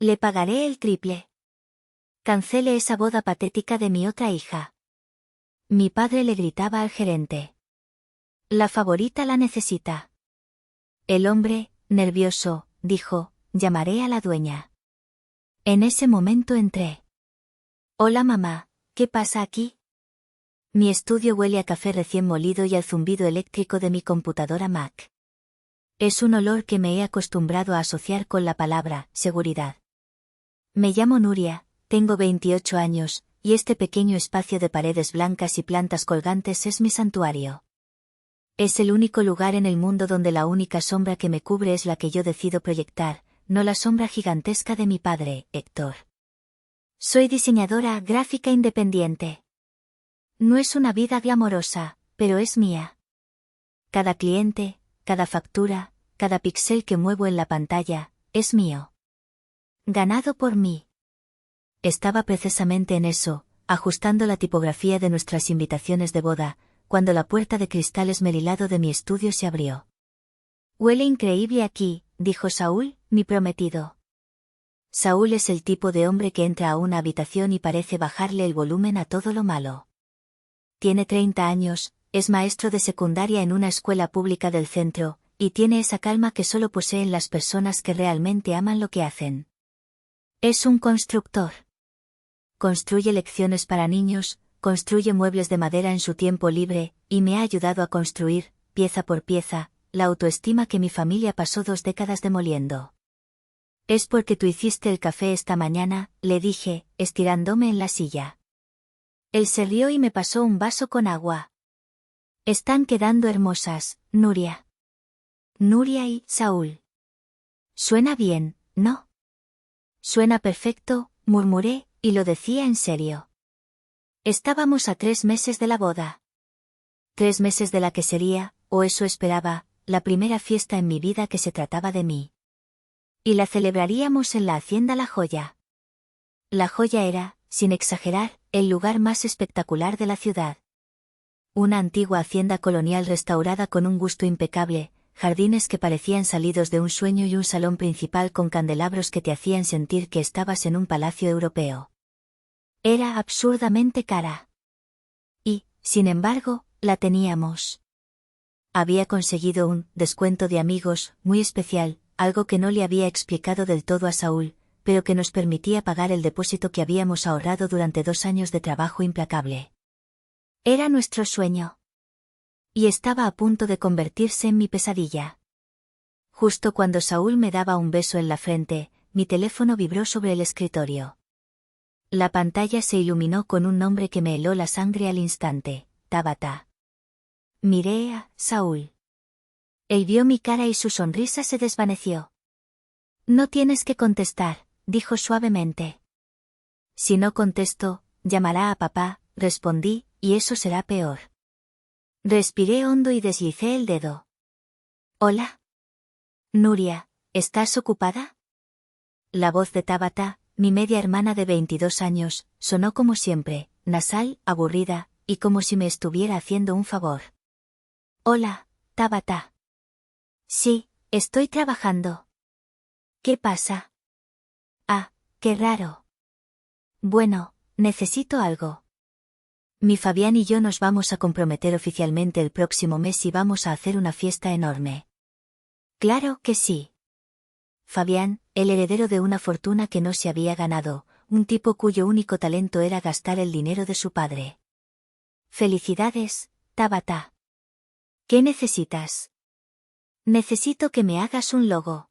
Le pagaré el triple. Cancele esa boda patética de mi otra hija. Mi padre le gritaba al gerente. La favorita la necesita. El hombre, nervioso, dijo, llamaré a la dueña. En ese momento entré. Hola mamá, ¿qué pasa aquí? Mi estudio huele a café recién molido y al zumbido eléctrico de mi computadora Mac. Es un olor que me he acostumbrado a asociar con la palabra seguridad. Me llamo Nuria, tengo 28 años, y este pequeño espacio de paredes blancas y plantas colgantes es mi santuario. Es el único lugar en el mundo donde la única sombra que me cubre es la que yo decido proyectar, no la sombra gigantesca de mi padre, Héctor. Soy diseñadora gráfica independiente. No es una vida glamorosa, pero es mía. Cada cliente, cada factura, cada píxel que muevo en la pantalla, es mío. Ganado por mí. Estaba precisamente en eso, ajustando la tipografía de nuestras invitaciones de boda, cuando la puerta de cristal esmerilado de mi estudio se abrió. Huele increíble aquí, dijo Saúl, mi prometido. Saúl es el tipo de hombre que entra a una habitación y parece bajarle el volumen a todo lo malo. Tiene 30 años, es maestro de secundaria en una escuela pública del centro, y tiene esa calma que solo poseen las personas que realmente aman lo que hacen. Es un constructor. Construye lecciones para niños, construye muebles de madera en su tiempo libre, y me ha ayudado a construir, pieza por pieza, la autoestima que mi familia pasó 2 décadas demoliendo. Es porque tú hiciste el café esta mañana, le dije, estirándome en la silla. Él se rió y me pasó un vaso con agua. Están quedando hermosas, Nuria. Nuria y Saúl. Suena bien, ¿no? Suena perfecto, murmuré, y lo decía en serio. Estábamos a 3 meses de la boda. 3 meses de la que sería, o eso esperaba, la primera fiesta en mi vida que se trataba de mí. Y la celebraríamos en la hacienda La Joya. La Joya era, sin exagerar, el lugar más espectacular de la ciudad. Una antigua hacienda colonial restaurada con un gusto impecable, jardines que parecían salidos de un sueño y un salón principal con candelabros que te hacían sentir que estabas en un palacio europeo. Era absurdamente cara. Y, sin embargo, la teníamos. Había conseguido un descuento de amigos muy especial, algo que no le había explicado del todo a Saúl, pero que nos permitía pagar el depósito que habíamos ahorrado durante 2 años de trabajo implacable. Era nuestro sueño. Y estaba a punto de convertirse en mi pesadilla. Justo cuando Saúl me daba un beso en la frente, mi teléfono vibró sobre el escritorio. La pantalla se iluminó con un nombre que me heló la sangre al instante, Tabata. Miré a Saúl. Él vio mi cara y su sonrisa se desvaneció. No tienes que contestar, dijo suavemente. Si no contesto, llamará a papá, respondí, y eso será peor. Respiré hondo y deslicé el dedo. Hola. Nuria, ¿estás ocupada? La voz de Tabata, mi media hermana de 22 años, sonó como siempre, nasal, aburrida, y como si me estuviera haciendo un favor. Hola, Tabata. Sí, estoy trabajando. ¿Qué pasa? Ah, qué raro. Bueno, necesito algo. Mi Fabián y yo nos vamos a comprometer oficialmente el próximo mes y vamos a hacer una fiesta enorme. Claro que sí. Fabián, el heredero de una fortuna que no se había ganado, un tipo cuyo único talento era gastar el dinero de su padre. Felicidades, Tabata. ¿Qué necesitas? Necesito que me hagas un logo.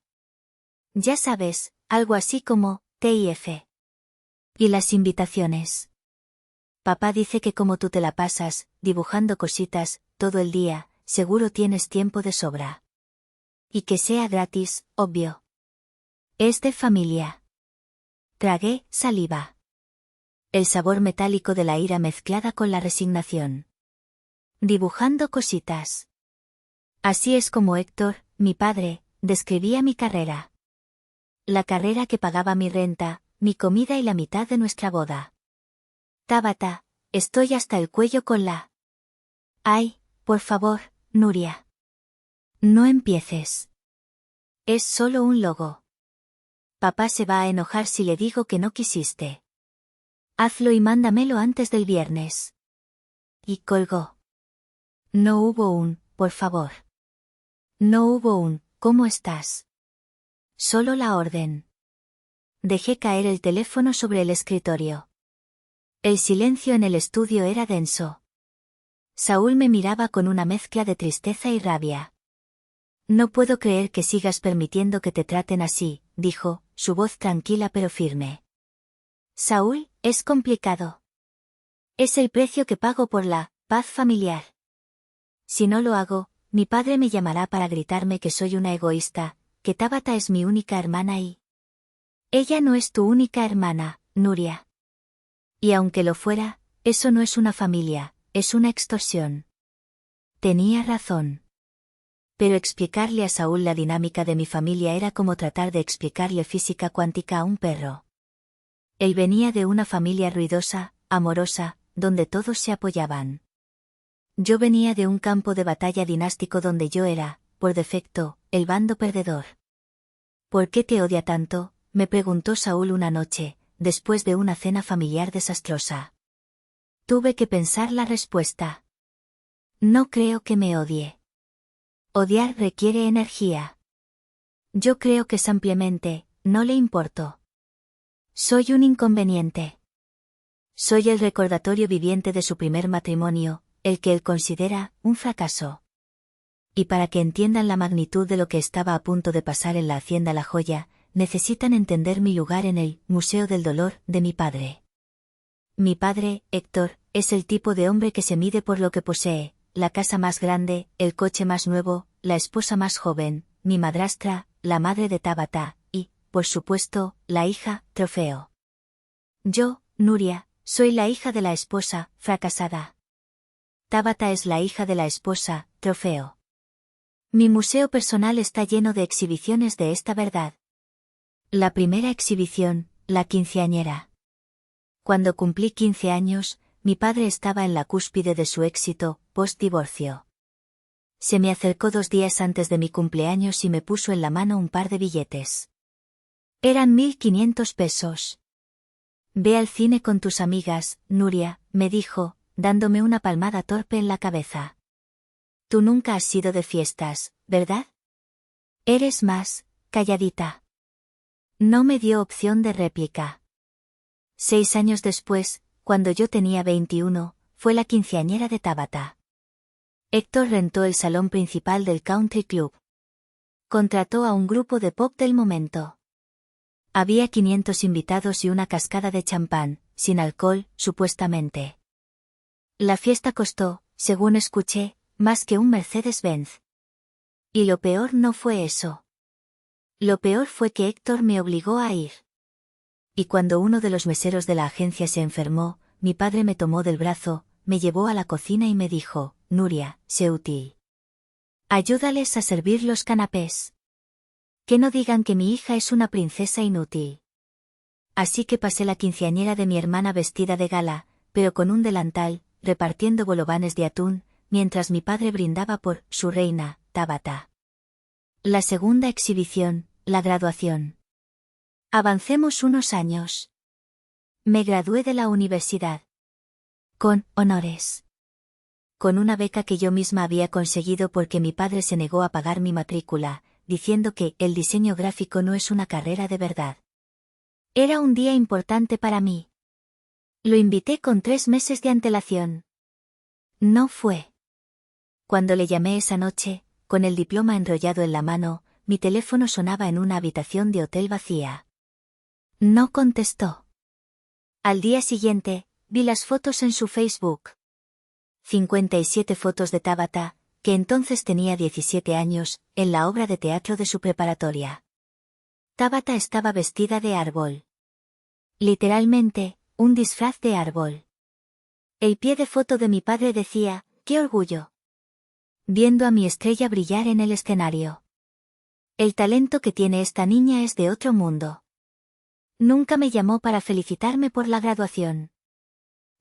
Ya sabes, algo así como TIF. ¿Y las invitaciones? Papá dice que como tú te la pasas, dibujando cositas, todo el día, seguro tienes tiempo de sobra. Y que sea gratis, obvio. Es de familia. Tragué saliva. El sabor metálico de la ira mezclada con la resignación. Dibujando cositas. Así es como Héctor, mi padre, describía mi carrera. La carrera que pagaba mi renta, mi comida y la mitad de nuestra boda. Tabata, estoy hasta el cuello con la... Ay, por favor, Nuria. No empieces. Es solo un logo. Papá se va a enojar si le digo que no quisiste. Hazlo y mándamelo antes del viernes. Y colgó. No hubo un, por favor. No hubo un, ¿cómo estás? Solo la orden. Dejé caer el teléfono sobre el escritorio. El silencio en el estudio era denso. Saúl me miraba con una mezcla de tristeza y rabia. No puedo creer que sigas permitiendo que te traten así, dijo, su voz tranquila pero firme. Saúl, es complicado. Es el precio que pago por la paz familiar. Si no lo hago, mi padre me llamará para gritarme que soy una egoísta, que Tabata es mi única hermana y... Ella no es tu única hermana, Nuria. Y aunque lo fuera, eso no es una familia, es una extorsión. Tenía razón. Pero explicarle a Saúl la dinámica de mi familia era como tratar de explicarle física cuántica a un perro. Él venía de una familia ruidosa, amorosa, donde todos se apoyaban. Yo venía de un campo de batalla dinástico donde yo era, por defecto, el bando perdedor. ¿Por qué te odia tanto?, me preguntó Saúl una noche, después de una cena familiar desastrosa. Tuve que pensar la respuesta. No creo que me odie. Odiar requiere energía. Yo creo que simplemente, no le importo. Soy un inconveniente. Soy el recordatorio viviente de su primer matrimonio, el que él considera un fracaso. Y para que entiendan la magnitud de lo que estaba a punto de pasar en la hacienda La Joya, necesitan entender mi lugar en el Museo del Dolor de mi padre. Mi padre, Héctor, es el tipo de hombre que se mide por lo que posee, la casa más grande, el coche más nuevo, la esposa más joven, mi madrastra, la madre de Tabata, y, por supuesto, la hija, trofeo. Yo, Nuria, soy la hija de la esposa, fracasada. Tabata es la hija de la esposa, trofeo. Mi museo personal está lleno de exhibiciones de esta verdad. La primera exhibición, la quinceañera. Cuando cumplí 15 años, mi padre estaba en la cúspide de su éxito, post-divorcio. Se me acercó 2 días antes de mi cumpleaños y me puso en la mano un par de billetes. Eran 1.500 pesos. Ve al cine con tus amigas, Nuria, me dijo, dándome una palmada torpe en la cabeza. Tú nunca has sido de fiestas, ¿verdad? Eres más, calladita. No me dio opción de réplica. 6 años después, cuando yo tenía 21, fue la quinceañera de Tabata. Héctor rentó el salón principal del Country Club. Contrató a un grupo de pop del momento. Había 500 invitados y una cascada de champán, sin alcohol, supuestamente. La fiesta costó, según escuché, más que un Mercedes-Benz. Y lo peor no fue eso. Lo peor fue que Héctor me obligó a ir. Y cuando uno de los meseros de la agencia se enfermó, mi padre me tomó del brazo, me llevó a la cocina y me dijo, Nuria, sé útil. Ayúdales a servir los canapés. Que no digan que mi hija es una princesa inútil. Así que pasé la quinceañera de mi hermana vestida de gala, pero con un delantal, repartiendo bolovanes de atún, mientras mi padre brindaba por su reina, Tabata. La segunda exhibición, la graduación. Avancemos unos años. Me gradué de la universidad. Con honores. Con una beca que yo misma había conseguido porque mi padre se negó a pagar mi matrícula, diciendo que el diseño gráfico no es una carrera de verdad. Era un día importante para mí. Lo invité con 3 meses de antelación. No fue. Cuando le llamé esa noche, con el diploma enrollado en la mano, mi teléfono sonaba en una habitación de hotel vacía. No contestó. Al día siguiente, vi las fotos en su Facebook. 57 fotos de Tabata, que entonces tenía 17 años, en la obra de teatro de su preparatoria. Tabata estaba vestida de árbol. Literalmente, un disfraz de árbol. El pie de foto de mi padre decía, ¡qué orgullo! Viendo a mi estrella brillar en el escenario. El talento que tiene esta niña es de otro mundo. Nunca me llamó para felicitarme por la graduación.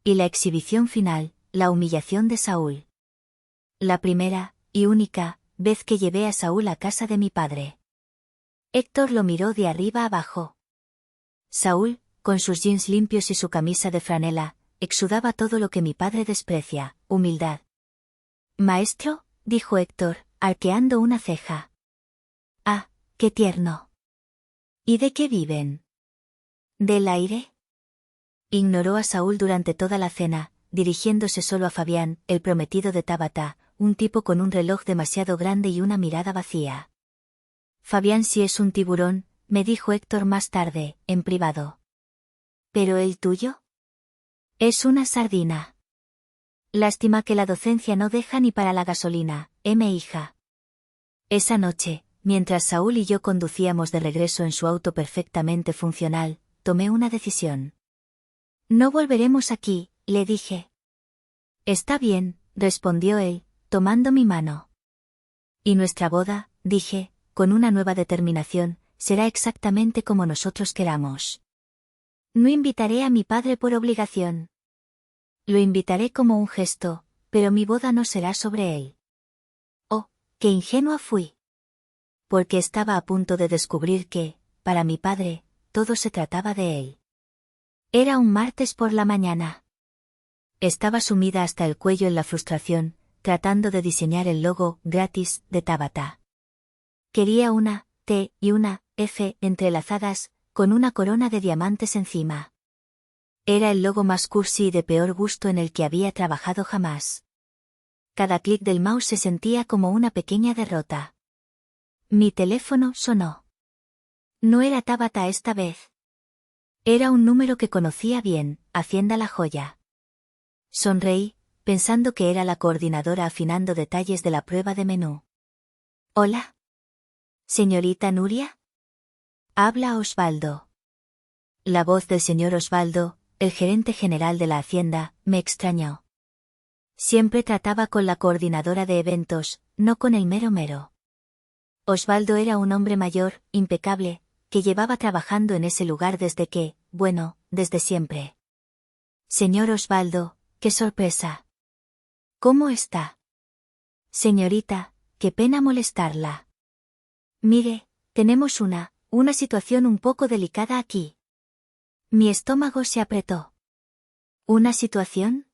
Y la exhibición final, la humillación de Saúl. La primera, y única, vez que llevé a Saúl a casa de mi padre. Héctor lo miró de arriba abajo. Saúl, con sus jeans limpios y su camisa de franela, exudaba todo lo que mi padre desprecia, humildad. «Maestro», dijo Héctor, arqueando una ceja. «Ah, qué tierno». «¿Y de qué viven?» «¿Del aire?» Ignoró a Saúl durante toda la cena, dirigiéndose solo a Fabián, el prometido de Tabata, un tipo con un reloj demasiado grande y una mirada vacía. «Fabián sí es un tiburón», me dijo Héctor más tarde, en privado. «¿Pero el tuyo?» «Es una sardina». «Lástima que la docencia no deja ni para la gasolina, hija». Esa noche, mientras Saúl y yo conducíamos de regreso en su auto perfectamente funcional, tomé una decisión. «No volveremos aquí», le dije. «Está bien», respondió él, tomando mi mano. «Y nuestra boda», dije, con una nueva determinación, «será exactamente como nosotros queramos. No invitaré a mi padre por obligación. Lo invitaré como un gesto, pero mi boda no será sobre él». Oh, qué ingenua fui. Porque estaba a punto de descubrir que, para mi padre, todo se trataba de él. Era un martes por la mañana. Estaba sumida hasta el cuello en la frustración, tratando de diseñar el logo gratis de Tabata. Quería una T y una F entrelazadas, con una corona de diamantes encima. Era el logo más cursi y de peor gusto en el que había trabajado jamás. Cada clic del mouse se sentía como una pequeña derrota. Mi teléfono sonó. No era Tabata esta vez. Era un número que conocía bien, Hacienda La Joya. Sonreí, pensando que era la coordinadora afinando detalles de la prueba de menú. «Hola. ¿Señorita Nuria?» «Habla Osvaldo». La voz del señor Osvaldo, el gerente general de la Hacienda, me extrañó. Siempre trataba con la coordinadora de eventos, no con el mero mero. Osvaldo era un hombre mayor, impecable, que llevaba trabajando en ese lugar desde siempre. «Señor Osvaldo, qué sorpresa. ¿Cómo está?» «Señorita, qué pena molestarla. Mire, tenemos una situación un poco delicada aquí». Mi estómago se apretó. ¿Una situación?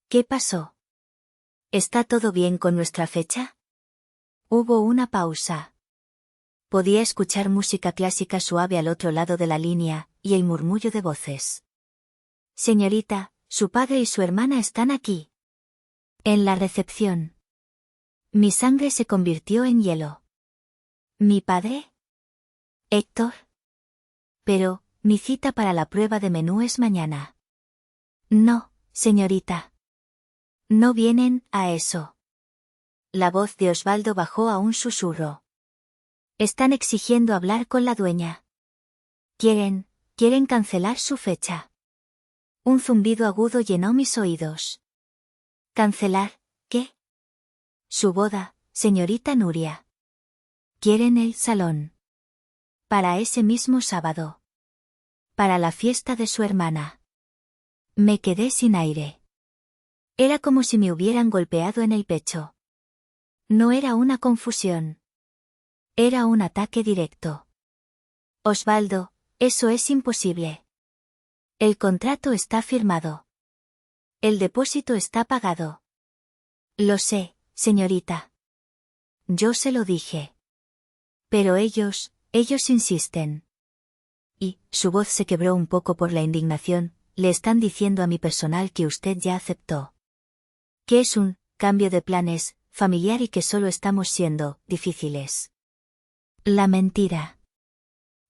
¿Qué pasó? ¿Está todo bien con nuestra fecha? Hubo una pausa. Podía escuchar música clásica suave al otro lado de la línea, y el murmullo de voces. «Señorita, su padre y su hermana están aquí. En la recepción». Mi sangre se convirtió en hielo. ¿Mi padre? ¿Héctor? Pero, mi cita para la prueba de menú es mañana. No, señorita. No vienen a eso. La voz de Osvaldo bajó a un susurro. Están exigiendo hablar con la dueña. Quieren cancelar su fecha. Un zumbido agudo llenó mis oídos. ¿Cancelar qué? Su boda, señorita Nuria. Quieren el salón. Para ese mismo sábado. Para la fiesta de su hermana. Me quedé sin aire. Era como si me hubieran golpeado en el pecho. No era una confusión. Era un ataque directo. Osvaldo, eso es imposible. El contrato está firmado. El depósito está pagado. Lo sé, señorita. Yo se lo dije. Pero ellos insisten. Y, su voz se quebró un poco por la indignación, le están diciendo a mi personal que usted ya aceptó. Que es un cambio de planes, familiar y que solo estamos siendo difíciles. La mentira.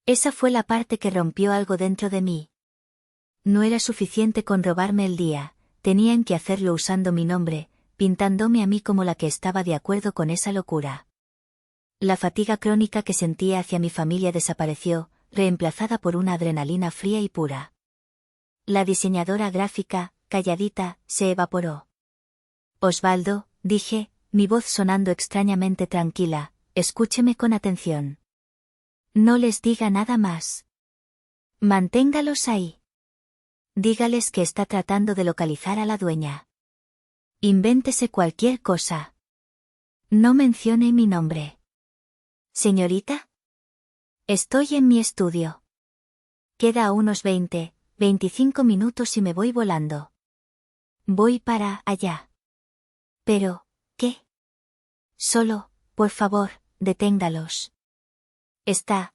Esa fue la parte que rompió algo dentro de mí. No era suficiente con robarme el día, tenían que hacerlo usando mi nombre, pintándome a mí como la que estaba de acuerdo con esa locura. La fatiga crónica que sentía hacia mi familia desapareció, reemplazada por una adrenalina fría y pura. La diseñadora gráfica, calladita, se evaporó. Osvaldo, dije, mi voz sonando extrañamente tranquila, escúcheme con atención. No les diga nada más. Manténgalos ahí. Dígales que está tratando de localizar a la dueña. Invéntese cualquier cosa. No mencione mi nombre. ¿Señorita? Estoy en mi estudio. Queda a unos 25 minutos y me voy volando. Voy para allá. Pero, ¿qué? Solo, por favor, deténgalos. ¿Está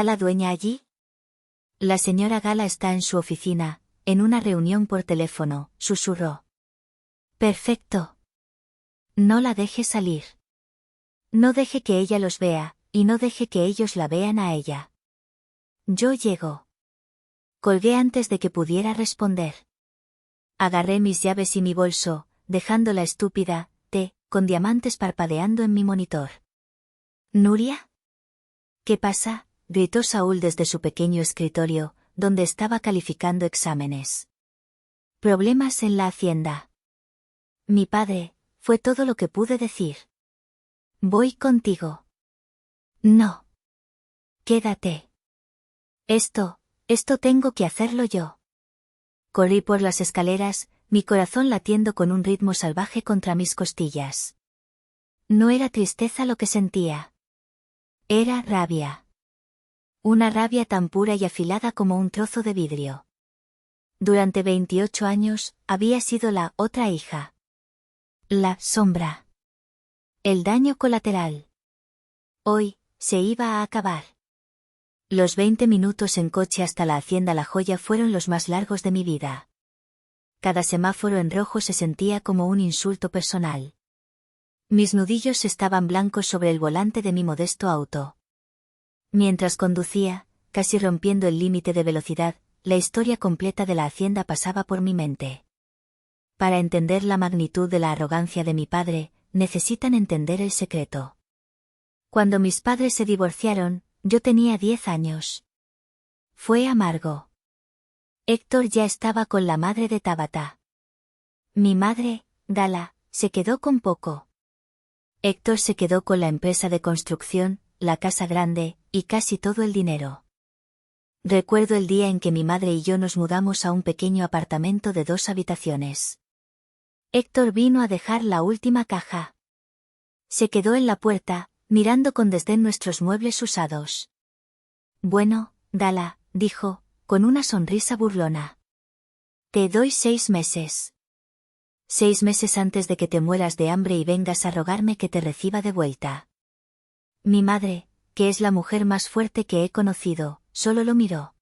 la dueña allí? La señora Gala está en su oficina, en una reunión por teléfono, susurró. Perfecto. No la deje salir. No deje que ella los vea, y no deje que ellos la vean a ella. Yo llego. Colgué antes de que pudiera responder. Agarré mis llaves y mi bolso, dejando la estúpida T, con diamantes parpadeando en mi monitor. ¿Nuria? ¿Qué pasa?, gritó Saúl desde su pequeño escritorio, donde estaba calificando exámenes. Problemas en la hacienda. Mi padre, fue todo lo que pude decir. Voy contigo. No. Quédate. Esto tengo que hacerlo yo. Corrí por las escaleras, mi corazón latiendo con un ritmo salvaje contra mis costillas. No era tristeza lo que sentía. Era rabia. Una rabia tan pura y afilada como un trozo de vidrio. Durante 28 años, había sido la otra hija. La sombra. El daño colateral. Hoy, se iba a acabar. Los 20 minutos en coche hasta la hacienda La Joya fueron los más largos de mi vida. Cada semáforo en rojo se sentía como un insulto personal. Mis nudillos estaban blancos sobre el volante de mi modesto auto. Mientras conducía, casi rompiendo el límite de velocidad, la historia completa de la hacienda pasaba por mi mente. Para entender la magnitud de la arrogancia de mi padre, necesitan entender el secreto. Cuando mis padres se divorciaron, yo tenía 10 años. Fue amargo. Héctor ya estaba con la madre de Tabata. Mi madre, Gala, se quedó con poco. Héctor se quedó con la empresa de construcción, la casa grande, y casi todo el dinero. Recuerdo el día en que mi madre y yo nos mudamos a un pequeño apartamento de 2 habitaciones. Héctor vino a dejar la última caja. Se quedó en la puerta, mirando con desdén nuestros muebles usados. Bueno, Gala, dijo, con una sonrisa burlona. Te doy 6 meses. 6 meses antes de que te mueras de hambre y vengas a rogarme que te reciba de vuelta. Mi madre, que es la mujer más fuerte que he conocido, solo lo miró.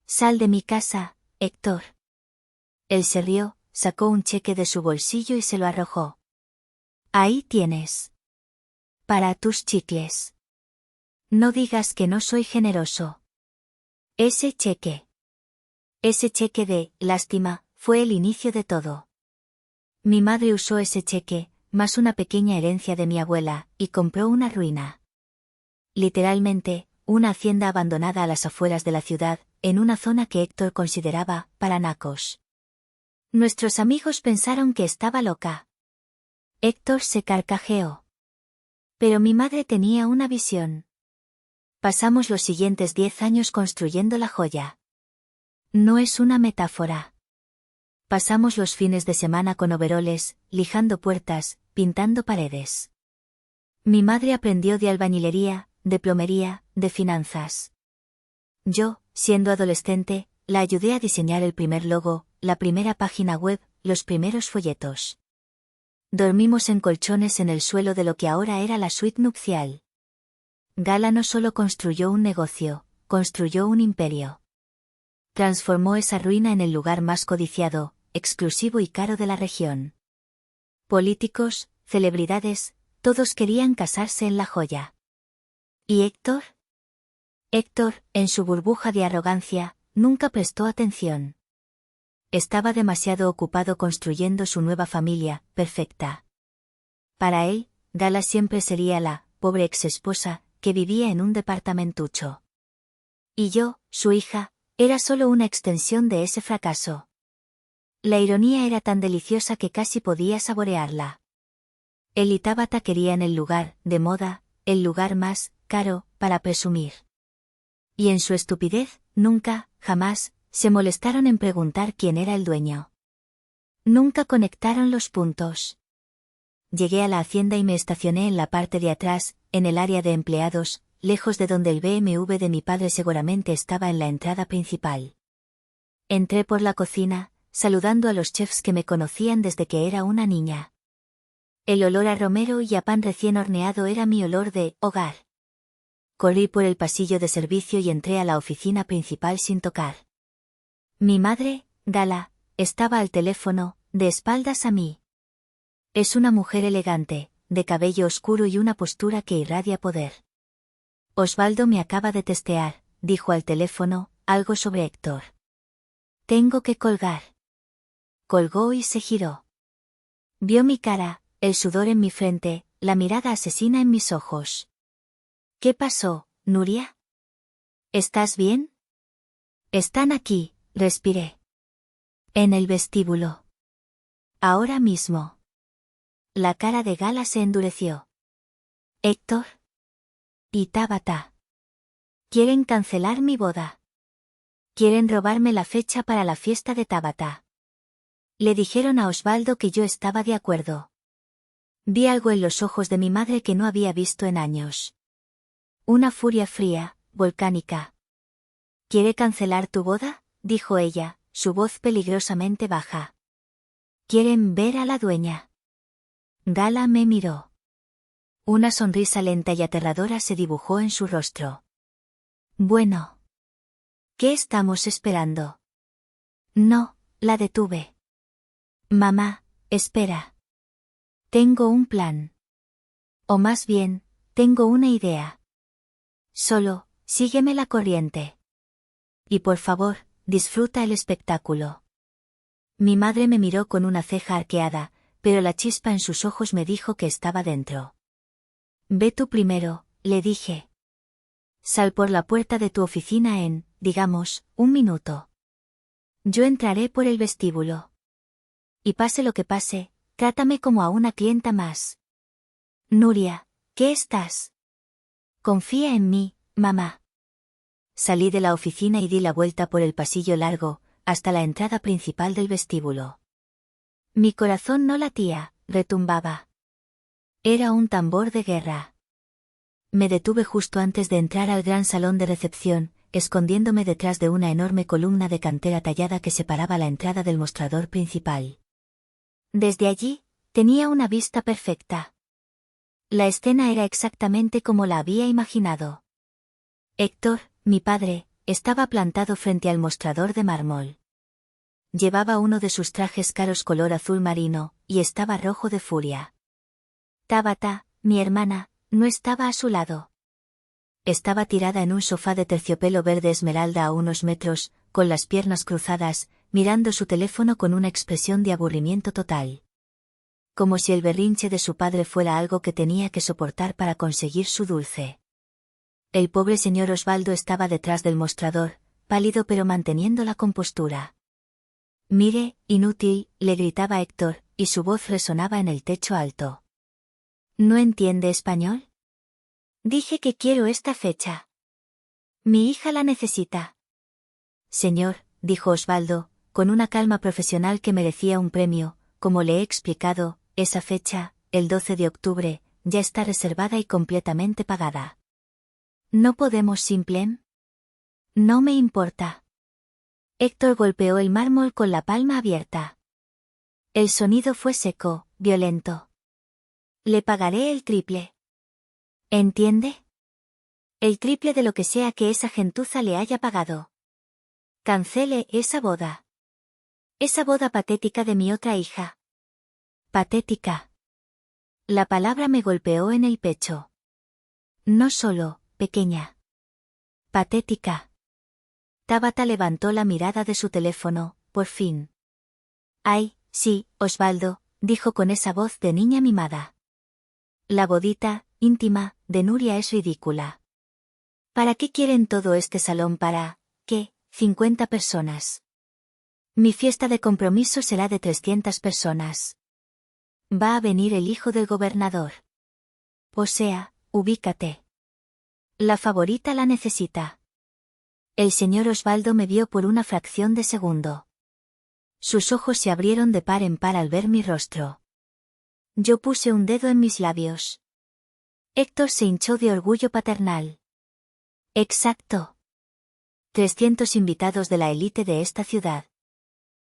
Sal de mi casa, Héctor. Él se rió, sacó un cheque de su bolsillo y se lo arrojó. Ahí tienes. Para tus chicles. No digas que no soy generoso. Ese cheque de lástima, fue el inicio de todo. Mi madre usó ese cheque, más una pequeña herencia de mi abuela, y compró una ruina. Literalmente, una hacienda abandonada a las afueras de la ciudad, en una zona que Héctor consideraba para nacos. Nuestros amigos pensaron que estaba loca. Héctor se carcajeó. Pero mi madre tenía una visión. Pasamos los siguientes 10 años construyendo La Joya. No es una metáfora. Pasamos los fines de semana con overoles, lijando puertas, pintando paredes. Mi madre aprendió de albañilería, de plomería, de finanzas. Yo, siendo adolescente, la ayudé a diseñar el primer logo, la primera página web, los primeros folletos. Dormimos en colchones en el suelo de lo que ahora era la suite nupcial. Gala no solo construyó un negocio, construyó un imperio. Transformó esa ruina en el lugar más codiciado, exclusivo y caro de la región. Políticos, celebridades, todos querían casarse en La Joya. ¿Y Héctor? Héctor, en su burbuja de arrogancia, nunca prestó atención. Estaba demasiado ocupado construyendo su nueva familia, perfecta. Para él, Gala siempre sería la pobre exesposa, que vivía en un departamentucho. Y yo, su hija, era solo una extensión de ese fracaso. La ironía era tan deliciosa que casi podía saborearla. Él y Tabata querían el lugar, de moda, el lugar más caro, para presumir. Y en su estupidez, nunca, jamás, se molestaron en preguntar quién era el dueño. Nunca conectaron los puntos. Llegué a la hacienda y me estacioné en la parte de atrás, en el área de empleados, lejos de donde el BMW de mi padre seguramente estaba en la entrada principal. Entré por la cocina, saludando a los chefs que me conocían desde que era una niña. El olor a romero y a pan recién horneado era mi olor de hogar. Corrí por el pasillo de servicio y entré a la oficina principal sin tocar. Mi madre, Gala, estaba al teléfono, de espaldas a mí. Es una mujer elegante, de cabello oscuro y una postura que irradia poder. Osvaldo me acaba de testear, dijo al teléfono, algo sobre Héctor. Tengo que colgar. Colgó y se giró. Vio mi cara, el sudor en mi frente, la mirada asesina en mis ojos. ¿Qué pasó, Nuria? ¿Estás bien? Están aquí, respiré. En el vestíbulo. Ahora mismo. La cara de Gala se endureció. Héctor. Y Tabata. Quieren cancelar mi boda. Quieren robarme la fecha para la fiesta de Tabata. Le dijeron a Osvaldo que yo estaba de acuerdo. Vi algo en los ojos de mi madre que no había visto en años. Una furia fría, volcánica. ¿Quiere cancelar tu boda?, dijo ella, su voz peligrosamente baja. ¿Quieren ver a la dueña? Gala me miró. Una sonrisa lenta y aterradora se dibujó en su rostro. Bueno. ¿Qué estamos esperando? No, la detuve. Mamá, espera. Tengo un plan. O más bien, tengo una idea. Solo, sígueme la corriente. Y por favor, disfruta el espectáculo. Mi madre me miró con una ceja arqueada, pero la chispa en sus ojos me dijo que estaba dentro. Ve tú primero, le dije. Sal por la puerta de tu oficina en, digamos, 1 minuto. Yo entraré por el vestíbulo. Y pase lo que pase, trátame como a una clienta más. Nuria, ¿qué estás? Confía en mí, mamá. Salí de la oficina y di la vuelta por el pasillo largo, hasta la entrada principal del vestíbulo. Mi corazón no latía, retumbaba. Era un tambor de guerra. Me detuve justo antes de entrar al gran salón de recepción, escondiéndome detrás de una enorme columna de cantera tallada que separaba la entrada del mostrador principal. Desde allí, tenía una vista perfecta. La escena era exactamente como la había imaginado. Héctor, mi padre, estaba plantado frente al mostrador de mármol. Llevaba uno de sus trajes caros color azul marino, y estaba rojo de furia. Tabata, mi hermana, no estaba a su lado. Estaba tirada en un sofá de terciopelo verde esmeralda a unos metros, con las piernas cruzadas, mirando su teléfono con una expresión de aburrimiento total. Como si el berrinche de su padre fuera algo que tenía que soportar para conseguir su dulce. El pobre señor Osvaldo estaba detrás del mostrador, pálido pero manteniendo la compostura. Mire, inútil, le gritaba Héctor, y su voz resonaba en el techo alto. ¿No entiende español? Dije que quiero esta fecha. Mi hija la necesita. Señor, dijo Osvaldo, con una calma profesional que merecía un premio, como le he explicado, esa fecha, el 12 de octubre, ya está reservada y completamente pagada. ¿No podemos simplemente? No me importa. Héctor golpeó el mármol con la palma abierta. El sonido fue seco, violento. Le pagaré el triple. ¿Entiende? El triple de lo que sea que esa gentuza le haya pagado. Cancele esa boda. Esa boda patética de mi otra hija. Patética. La palabra me golpeó en el pecho. No solo, pequeña. Patética. Tabata levantó la mirada de su teléfono, por fin. Ay, sí, Osvaldo, dijo con esa voz de niña mimada. La bodita, íntima, de Nuria es ridícula. ¿Para qué quieren todo este salón para, qué, 50 personas? Mi fiesta de compromiso será de 300 personas. Va a venir el hijo del gobernador. O sea, ubícate. La favorita la necesita. El señor Osvaldo me vio por una fracción de segundo. Sus ojos se abrieron de par en par al ver mi rostro. Yo puse un dedo en mis labios. Héctor se hinchó de orgullo paternal. Exacto. 300 invitados de la élite de esta ciudad.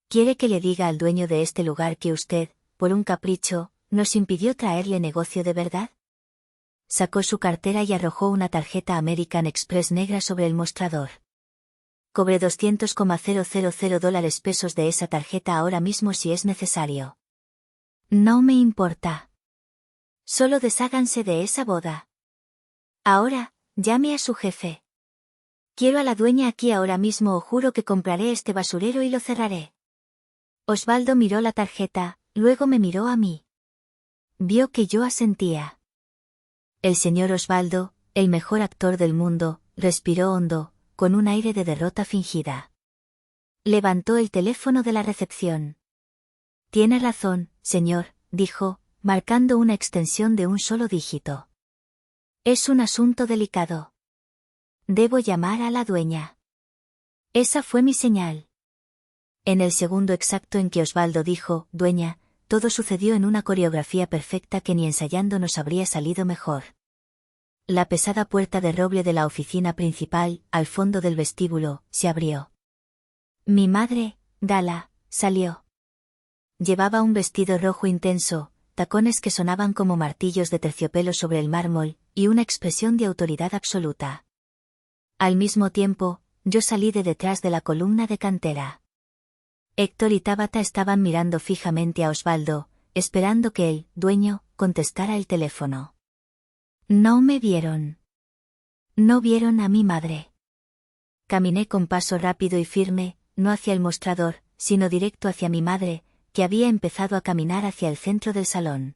¿Quiere que le diga al dueño de este lugar que usted, por un capricho, nos impidió traerle negocio de verdad? Sacó su cartera y arrojó una tarjeta American Express negra sobre el mostrador. Cobre 200,000 dólares pesos de esa tarjeta ahora mismo si es necesario. No me importa. Solo desháganse de esa boda. Ahora, llame a su jefe. Quiero a la dueña aquí ahora mismo o juro que compraré este basurero y lo cerraré. Osvaldo miró la tarjeta, luego me miró a mí. Vio que yo asentía. El señor Osvaldo, el mejor actor del mundo, respiró hondo, con un aire de derrota fingida. Levantó el teléfono de la recepción. Tiene razón, señor, dijo, marcando una extensión de un solo dígito. Es un asunto delicado. Debo llamar a la dueña. Esa fue mi señal. En el segundo exacto en que Osvaldo dijo, dueña, todo sucedió en una coreografía perfecta que ni ensayando nos habría salido mejor. La pesada puerta de roble de la oficina principal, al fondo del vestíbulo, se abrió. Mi madre, Gala, salió. Llevaba un vestido rojo intenso, tacones que sonaban como martillos de terciopelo sobre el mármol, y una expresión de autoridad absoluta. Al mismo tiempo, yo salí de detrás de la columna de cantera. Héctor y Tabata estaban mirando fijamente a Osvaldo, esperando que el dueño contestara el teléfono. No me vieron. No vieron a mi madre. Caminé con paso rápido y firme, no hacia el mostrador, sino directo hacia mi madre, que había empezado a caminar hacia el centro del salón.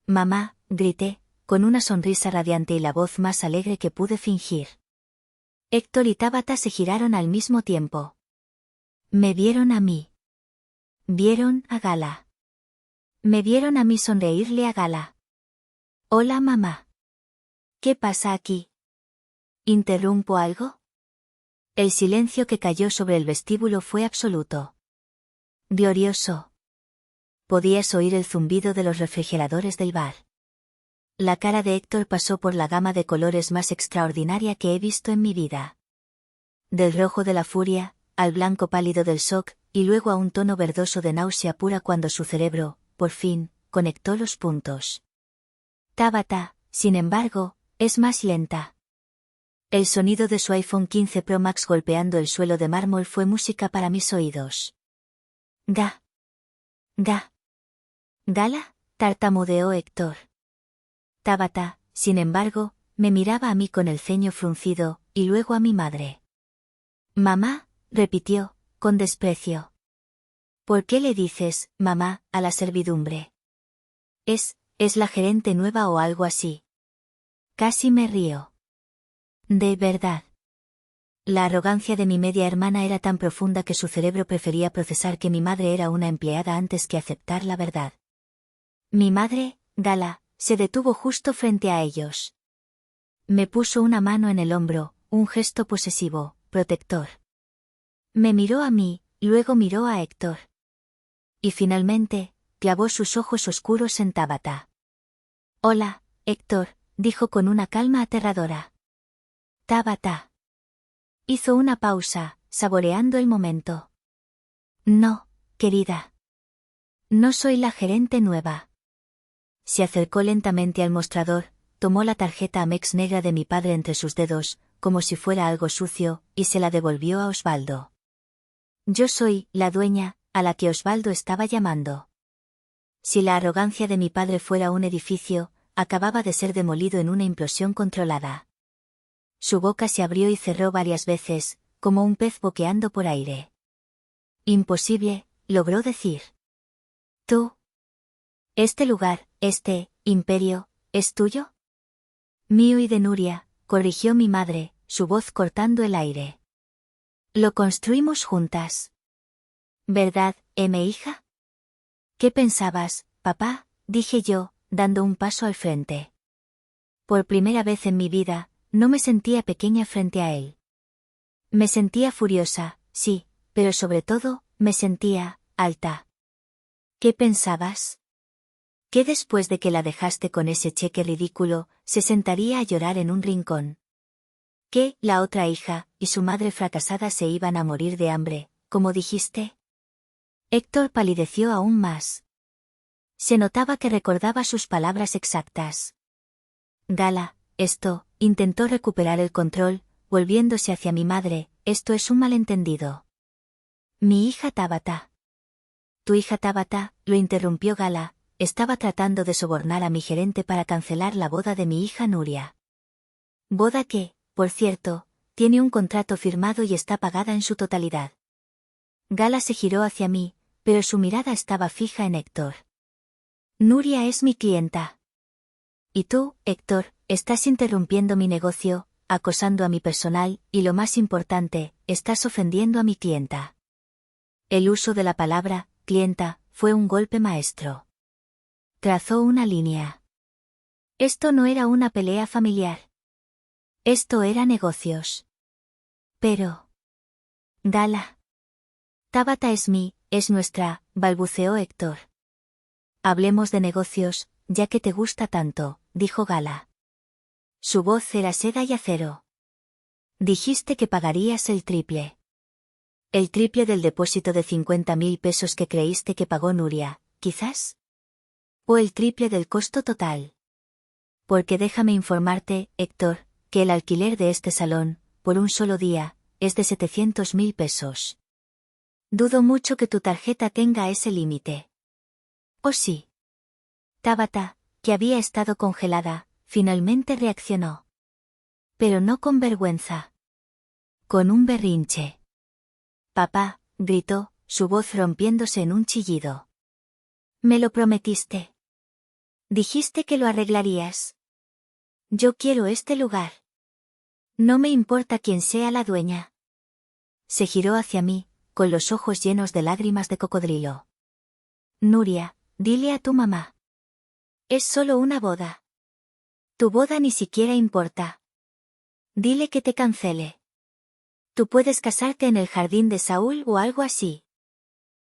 Mamá, grité, con una sonrisa radiante y la voz más alegre que pude fingir. Héctor y Tabata se giraron al mismo tiempo. Me vieron a mí. Vieron a Gala. Me vieron a mí sonreírle a Gala. Hola mamá. ¿Qué pasa aquí? ¿Interrumpo algo? El silencio que cayó sobre el vestíbulo fue absoluto. Glorioso. Podías oír el zumbido de los refrigeradores del bar. La cara de Héctor pasó por la gama de colores más extraordinaria que he visto en mi vida. Del rojo de la furia, al blanco pálido del shock, y luego a un tono verdoso de náusea pura cuando su cerebro, por fin, conectó los puntos. Tabata, sin embargo, es más lenta. El sonido de su iPhone 15 Pro Max golpeando el suelo de mármol fue música para mis oídos. Gala, tartamudeó Héctor. Tabata, sin embargo, me miraba a mí con el ceño fruncido, y luego a mi madre. Mamá, repitió, con desprecio. ¿Por qué le dices, mamá, a la servidumbre? Es la gerente nueva o algo así. Casi me río. De verdad. La arrogancia de mi media hermana era tan profunda que su cerebro prefería procesar que mi madre era una empleada antes que aceptar la verdad. Mi madre, Gala, se detuvo justo frente a ellos. Me puso una mano en el hombro, un gesto posesivo, protector. Me miró a mí, luego miró a Héctor. Y finalmente, clavó sus ojos oscuros en Tabata. Hola, Héctor, dijo con una calma aterradora. Tabata. Hizo una pausa, saboreando el momento. No, querida. No soy la gerente nueva. Se acercó lentamente al mostrador, tomó la tarjeta Amex negra de mi padre entre sus dedos, como si fuera algo sucio, y se la devolvió a Osvaldo. Yo soy la dueña, a la que Osvaldo estaba llamando. Si la arrogancia de mi padre fuera un edificio, acababa de ser demolido en una implosión controlada. Su boca se abrió y cerró varias veces, como un pez boqueando por aire. Imposible, logró decir. Tú. Este lugar, este imperio, ¿es tuyo? Mío y de Nuria, corrigió mi madre, su voz cortando el aire. Lo construimos juntas. ¿Verdad, hija? ¿Qué pensabas, papá?, dije yo, dando un paso al frente. Por primera vez en mi vida, no me sentía pequeña frente a él. Me sentía furiosa, sí, pero sobre todo, me sentía alta. ¿Qué pensabas? Que después de que la dejaste con ese cheque ridículo, se sentaría a llorar en un rincón. Que la otra hija y su madre fracasada se iban a morir de hambre, como dijiste. Héctor palideció aún más. Se notaba que recordaba sus palabras exactas. Gala, intentó recuperar el control, volviéndose hacia mi madre, esto es un malentendido. Mi hija Tabata. Tu hija Tabata, lo interrumpió Gala, estaba tratando de sobornar a mi gerente para cancelar la boda de mi hija Nuria. Boda que, por cierto, tiene un contrato firmado y está pagada en su totalidad. Gala se giró hacia mí, pero su mirada estaba fija en Héctor. Nuria es mi clienta. Y tú, Héctor, estás interrumpiendo mi negocio, acosando a mi personal, y lo más importante, estás ofendiendo a mi clienta. El uso de la palabra, clienta, fue un golpe maestro. Trazó una línea. Esto no era una pelea familiar. Esto era negocios. Pero... Gala. Tabata es nuestra, balbuceó Héctor. Hablemos de negocios, ya que te gusta tanto, dijo Gala. Su voz era seda y acero. Dijiste que pagarías el triple. El triple del depósito de 50.000 pesos que creíste que pagó Nuria, quizás. O el triple del costo total. Porque déjame informarte, Héctor, que el alquiler de este salón, por un solo día, es de 700.000 pesos. Dudo mucho que tu tarjeta tenga ese límite. ¿O sí? Tabata, que había estado congelada, finalmente reaccionó. Pero no con vergüenza. Con un berrinche. Papá, gritó, su voz rompiéndose en un chillido. Me lo prometiste. Dijiste que lo arreglarías. Yo quiero este lugar. No me importa quién sea la dueña. Se giró hacia mí, con los ojos llenos de lágrimas de cocodrilo. Nuria, dile a tu mamá. Es solo una boda. Tu boda ni siquiera importa. Dile que te cancele. Tú puedes casarte en el jardín de Saúl o algo así.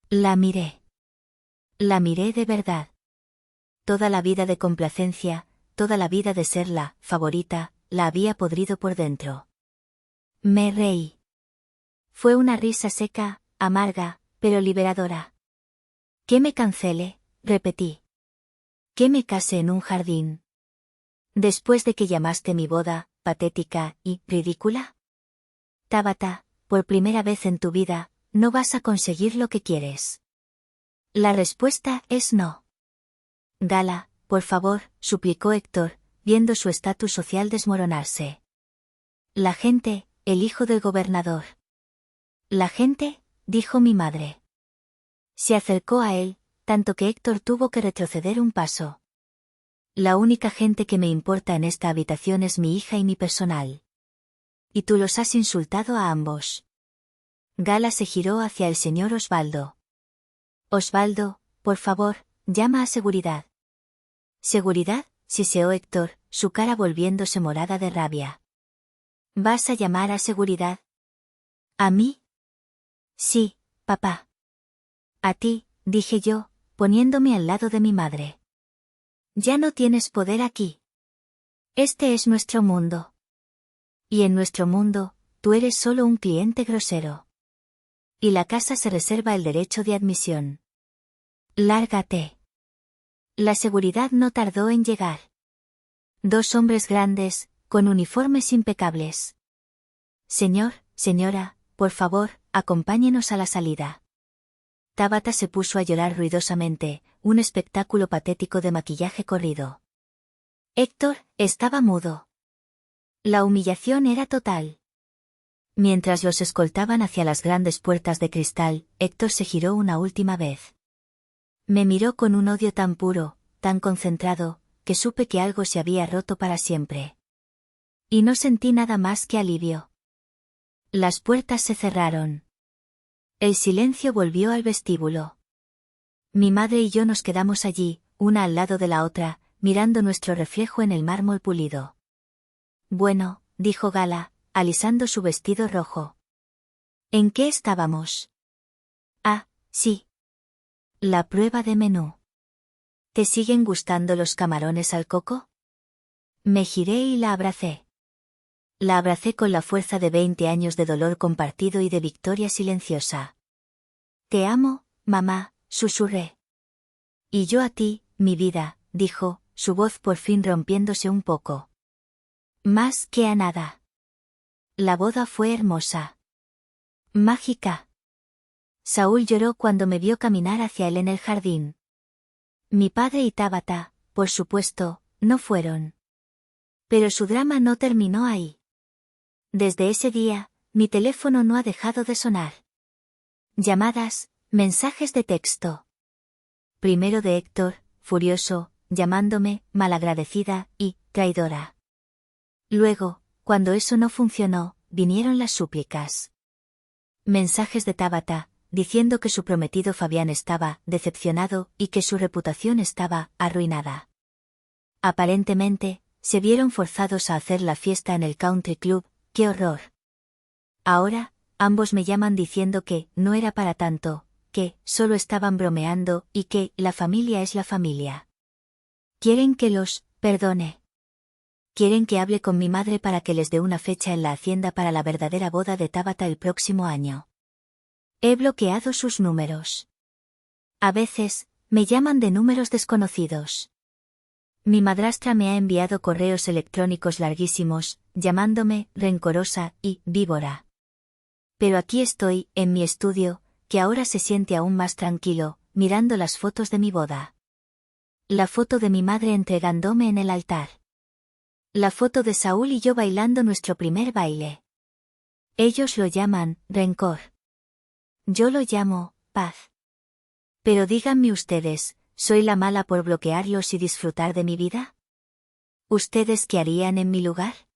La miré. La miré de verdad. Toda la vida de complacencia, toda la vida de ser la favorita, la había podrido por dentro. Me reí. Fue una risa seca, amarga, pero liberadora. ¿Que me cancele? Repetí. ¿Que me case en un jardín? Después de que llamaste mi boda, patética y ridícula. Tabata, por primera vez en tu vida, no vas a conseguir lo que quieres. La respuesta es no. Gala, por favor, suplicó Héctor, viendo su estatus social desmoronarse. La gente, el hijo del gobernador. La gente, dijo mi madre. Se acercó a él, tanto que Héctor tuvo que retroceder un paso. La única gente que me importa en esta habitación es mi hija y mi personal. Y tú los has insultado a ambos. Gala se giró hacia el señor Osvaldo. Osvaldo, por favor, llama a seguridad. ¿Seguridad?, siseó Héctor, su cara volviéndose morada de rabia. ¿Vas a llamar a seguridad? ¿A mí? Sí, papá. A ti, dije yo, poniéndome al lado de mi madre. Ya no tienes poder aquí. Este es nuestro mundo. Y en nuestro mundo, tú eres solo un cliente grosero. Y la casa se reserva el derecho de admisión. Lárgate. La seguridad no tardó en llegar. Dos hombres grandes, con uniformes impecables. Señor, señora, por favor, acompáñenos a la salida. Tabata se puso a llorar ruidosamente, un espectáculo patético de maquillaje corrido. Héctor estaba mudo. La humillación era total. Mientras los escoltaban hacia las grandes puertas de cristal, Héctor se giró una última vez. Me miró con un odio tan puro, tan concentrado, que supe que algo se había roto para siempre. Y no sentí nada más que alivio. Las puertas se cerraron. El silencio volvió al vestíbulo. Mi madre y yo nos quedamos allí, una al lado de la otra, mirando nuestro reflejo en el mármol pulido. Bueno, dijo Gala, alisando su vestido rojo. ¿En qué estábamos? Ah, sí. La prueba de menú. ¿Te siguen gustando los camarones al coco? Me giré y la abracé. La abracé con la fuerza de 20 años de dolor compartido y de victoria silenciosa. Te amo, mamá, susurré. Y yo a ti, mi vida, dijo, su voz por fin rompiéndose un poco. Más que a nada. La boda fue hermosa. Mágica. Saúl lloró cuando me vio caminar hacia él en el jardín. Mi padre y Tabata, por supuesto, no fueron. Pero su drama no terminó ahí. Desde ese día, mi teléfono no ha dejado de sonar. Llamadas, mensajes de texto. Primero de Héctor, furioso, llamándome malagradecida y traidora. Luego, cuando eso no funcionó, vinieron las súplicas. Mensajes de Tabata, diciendo que su prometido Fabián estaba decepcionado y que su reputación estaba arruinada. Aparentemente, se vieron forzados a hacer la fiesta en el country club. ¡Qué horror! Ahora, ambos me llaman diciendo que no era para tanto, que solo estaban bromeando y que la familia es la familia. Quieren que los perdone. Quieren que hable con mi madre para que les dé una fecha en la hacienda para la verdadera boda de Tabata el próximo año. He bloqueado sus números. A veces, me llaman de números desconocidos. Mi madrastra me ha enviado correos electrónicos larguísimos, llamándome rencorosa y víbora. Pero aquí estoy, en mi estudio, que ahora se siente aún más tranquilo, mirando las fotos de mi boda. La foto de mi madre entregándome en el altar. La foto de Saúl y yo bailando nuestro primer baile. Ellos lo llaman rencor. Yo lo llamo paz. Pero díganme ustedes, ¿soy la mala por bloquearlos y disfrutar de mi vida? ¿Ustedes qué harían en mi lugar?